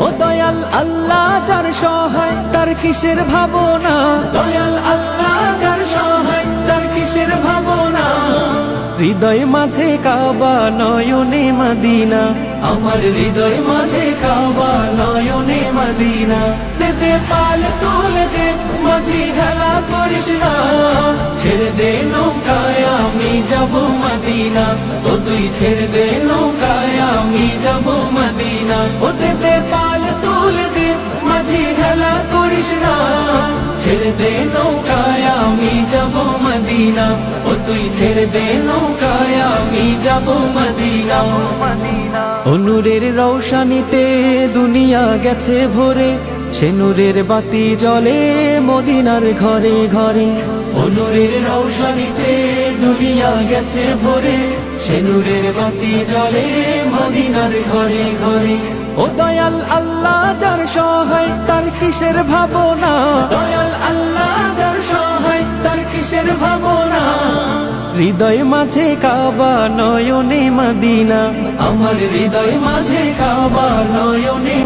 ও দয়াল আল্লাহ যার সহায় তার কিসের ভাবনা, দয়াল আল্লাহ যার সহায় তার কিসের ভাবনা। হৃদয় মাঝে কাবা নয়নে মদিনা, আমার হৃদয় মাঝে কাবা নয়নে মদিনা। দে পাল তুলে দে মাঝি হেলা করিস না, ছেড়ে দে নৌকায় আমি যাব মদিনা। ও তুই ছেড়ে দে নৌকায় আমি যাব মদিনা। ও দে পাল তুলে দে মাঝি হেলা করিস না, ছেড়ে দে নৌকায় আমি যাব মদিনা। ও তুই ছেড়ে দে নৌকায় আমি যাব মদিনা। ও নূরের রৌশানিতে দুনিয়া গেছে ভরে, সে নূরের বাতি জ্বলে মদিনার ঘরে ঘরে। ও নূরের রৌশানিতে দুনিয়া গেছে ভরে, সে নূরের বাতি জ্বলে মদিনার ঘরে ঘরে। ও দয়াল আল্লাহ যার সহায় তার কিসের ভাবনা, দয়াল আল্লাহ যার সহায় তার কিসের ভাবনা। হৃদয় মাঝে কাবা নয়নে মদিনা, আমার হৃদয় মাঝে কাবা নয়নে